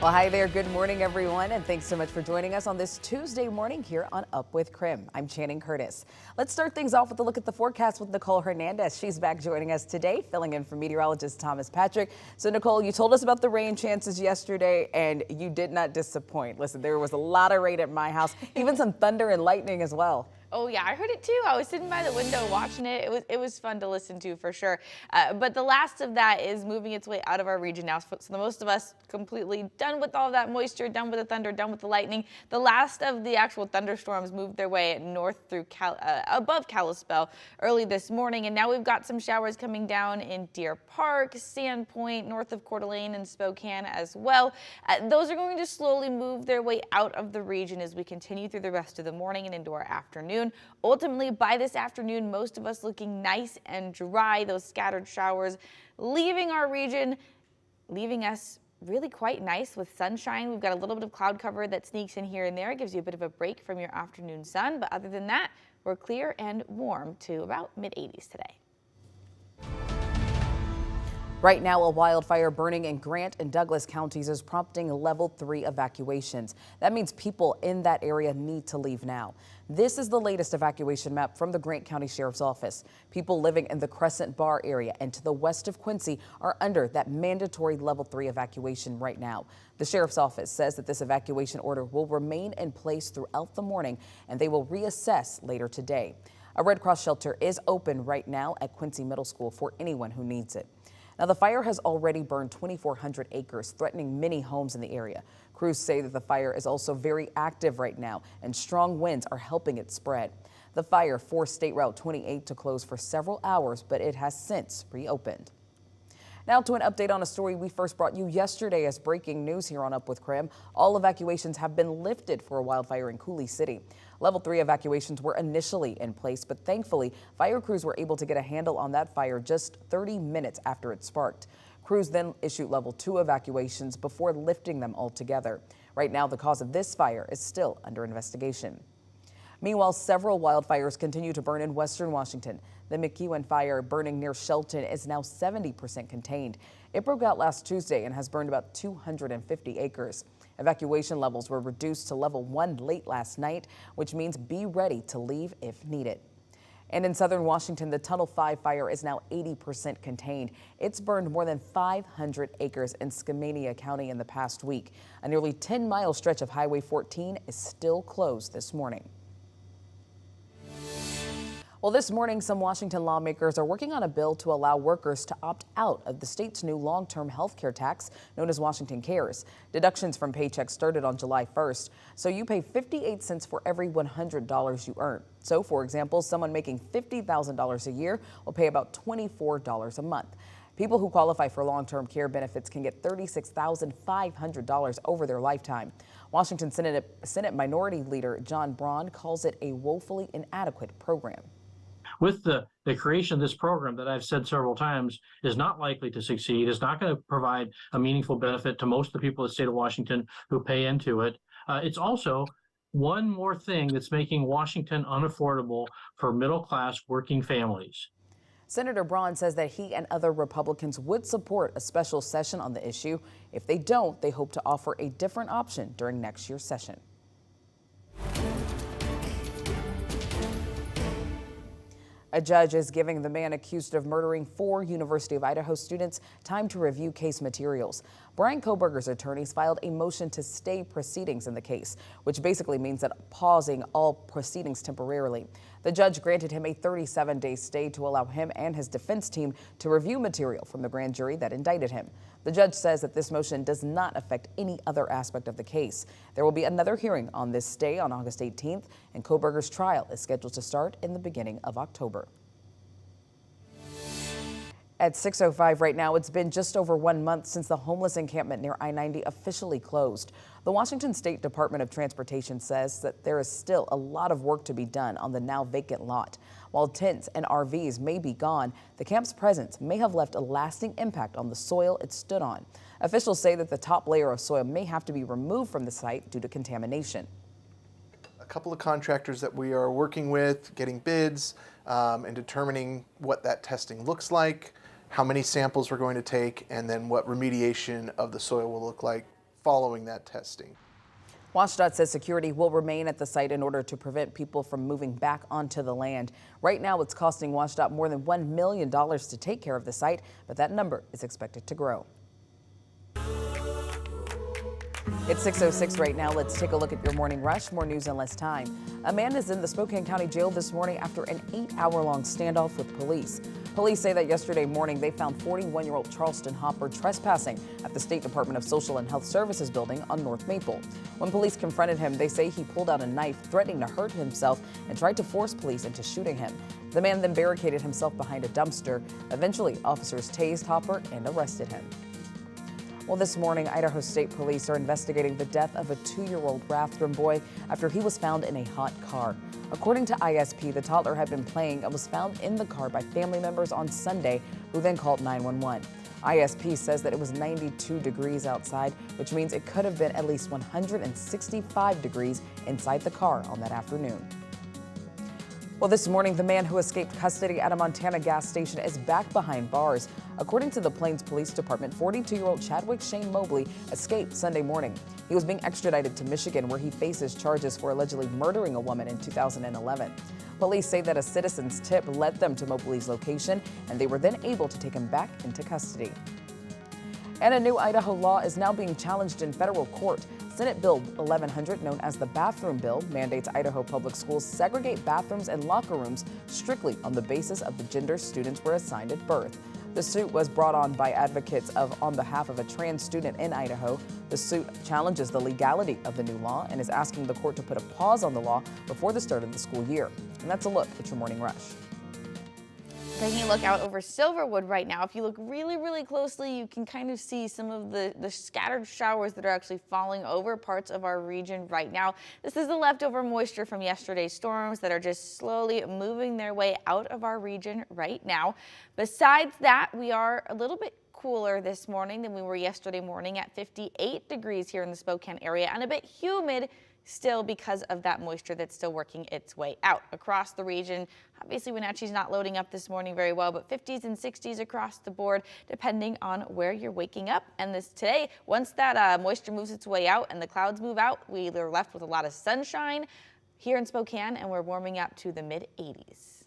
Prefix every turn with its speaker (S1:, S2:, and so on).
S1: Well, hi there. Good morning, everyone, and thanks so much for joining us on this Tuesday morning here on Up with KREM. I'm Channing Curtis. Let's start things off with a look at the forecast with Nicole Hernandez. She's back joining us today, filling in for meteorologist Thomas Patrick. So, Nicole, you told us about the rain chances yesterday, and you did not disappoint. Listen, there was a lot of rain at my house, even some thunder and lightning as well.
S2: Oh yeah, I heard it too. I was sitting by the window watching it. It was fun to listen to for sure. But the last of that is moving its way out of our region now. So the most of us completely done with all that moisture, done with the thunder, done with the lightning. The last of the actual thunderstorms moved their way north through above Kalispell early this morning, and now we've got some showers coming down in Deer Park, Sandpoint, north of Coeur d'Alene and Spokane as well. Those are going to slowly move their way out of the region as we continue through the rest of the morning and into our afternoon. Ultimately, by this afternoon, most of us looking nice and dry, those scattered showers leaving our region, leaving us really quite nice with sunshine. We've got a little bit of cloud cover that sneaks in here and there. It gives you a bit of a break from your afternoon sun. But other than that, we're clear and warm to about mid-80s today.
S1: Right now, a wildfire burning in Grant and Douglas counties is prompting level 3 evacuations. That means people in that area need to leave now. This is the latest evacuation map from the Grant County Sheriff's Office. People living in the Crescent Bar area and to the west of Quincy are under that mandatory level 3 evacuation right now. The Sheriff's Office says that this evacuation order will remain in place throughout the morning, and they will reassess later today. A Red Cross shelter is open right now at Quincy Middle School for anyone who needs it. Now, the fire has already burned 2,400 acres, threatening many homes in the area. Crews say that the fire is also very active right now, and strong winds are helping it spread. The fire forced State Route 28 to close for several hours, but it has since reopened. Now to an update on a story we first brought you yesterday as breaking news here on Up with KREM. All evacuations have been lifted for a wildfire in Coulee City. Level 3 evacuations were initially in place, but thankfully, fire crews were able to get a handle on that fire just 30 minutes after it sparked. Crews then issued level 2 evacuations before lifting them altogether. Right now, the cause of this fire is still under investigation. Meanwhile, several wildfires continue to burn in western Washington. The McEwen fire burning near Shelton is now 70% contained. It broke out last Tuesday and has burned about 250 acres. Evacuation levels were reduced to level 1 late last night, which means be ready to leave if needed. And in southern Washington, the Tunnel 5 fire is now 80% contained. It's burned more than 500 acres in Skamania County in the past week. A nearly 10-mile stretch of Highway 14 is still closed this morning. Well, this morning, some Washington lawmakers are working on a bill to allow workers to opt out of the state's new long-term health care tax known as Washington Cares. Deductions from paychecks started on July 1st, so you pay 58 cents for every $100 you earn. So, for example, someone making $50,000 a year will pay about $24 a month. People who qualify for long-term care benefits can get $36,500 over their lifetime. Washington Senate Minority Leader John Braun calls it a woefully inadequate program.
S3: With the creation of this program that I've said several times is not likely to succeed, is not going to provide a meaningful benefit to most of the people of the state of Washington who pay into it. It's also one more thing that's making Washington unaffordable for middle-class working families.
S1: Senator Braun says that he and other Republicans would support a special session on the issue. If they don't, they hope to offer a different option during next year's session. A judge is giving the man accused of murdering 4 University of Idaho students time to review case materials. Brian Kohberger's attorneys filed a motion to stay proceedings in the case, which basically means that pausing all proceedings temporarily. The judge granted him a 37-day stay to allow him and his defense team to review material from the grand jury that indicted him. The judge says that this motion does not affect any other aspect of the case. There will be another hearing on this stay on August 18th, and Kohberger's trial is scheduled to start in the beginning of October. At 6:05 right now, it's been just over 1 month since the homeless encampment near I-90 officially closed. The Washington State Department of Transportation says that there is still a lot of work to be done on the now vacant lot. While tents and RVs may be gone, the camp's presence may have left a lasting impact on the soil it stood on. Officials say that the top layer of soil may have to be removed from the site due to contamination.
S4: A couple of contractors that we are working with, getting bids and determining what that testing looks like, how many samples we're going to take, and then what remediation of the soil will look like following that testing.
S1: WSDOT says security will remain at the site in order to prevent people from moving back onto the land. Right now, it's costing WSDOT more than $1 million to take care of the site, but that number is expected to grow. It's 6:06 right now. Let's take a look at your morning rush. More news in less time. A man is in the Spokane County Jail this morning after an 8-hour-long standoff with police. Police say that yesterday morning they found 41-year-old Charleston Hopper trespassing at the State Department of Social and Health Services building on North Maple. When police confronted him, they say he pulled out a knife, threatening to hurt himself, and tried to force police into shooting him. The man then barricaded himself behind a dumpster. Eventually, officers tased Hopper and arrested him. Well, this morning, Idaho State Police are investigating the death of a 2-year-old Rathdrum boy after he was found in a hot car. According to ISP, the toddler had been playing and was found in the car by family members on Sunday, who then called 911. ISP says that it was 92 degrees outside, which means it could have been at least 165 degrees inside the car on that afternoon. Well, this morning, the man who escaped custody at a Montana gas station is back behind bars. According to the Plains Police Department, 42-year-old Chadwick Shane Mobley escaped Sunday morning. He was being extradited to Michigan, where he faces charges for allegedly murdering a woman in 2011. Police say that a citizen's tip led them to Mobley's location, and they were then able to take him back into custody. And a new Idaho law is now being challenged in federal court. Senate Bill 1100, known as the Bathroom Bill, mandates Idaho public schools segregate bathrooms and locker rooms strictly on the basis of the gender students were assigned at birth. The suit was brought on by advocates on behalf of a trans student in Idaho. The suit challenges the legality of the new law and is asking the court to put a pause on the law before the start of the school year. And that's a look at your morning rush.
S2: Taking a look out over Silverwood right now, if you look really, really closely, you can kind of see some of the scattered showers that are actually falling over parts of our region right now. This is the leftover moisture from yesterday's storms that are just slowly moving their way out of our region right now. Besides that, we are a little bit cooler this morning than we were yesterday morning at 58 degrees here in the Spokane area, and a bit humid still because of that moisture that's still working its way out across the region. Obviously, Wenatchee's not loading up this morning very well, but 50s and 60s across the board, depending on where you're waking up. And this today, once that moisture moves its way out and the clouds move out, we are left with a lot of sunshine here in Spokane, and we're warming up to the mid-80s.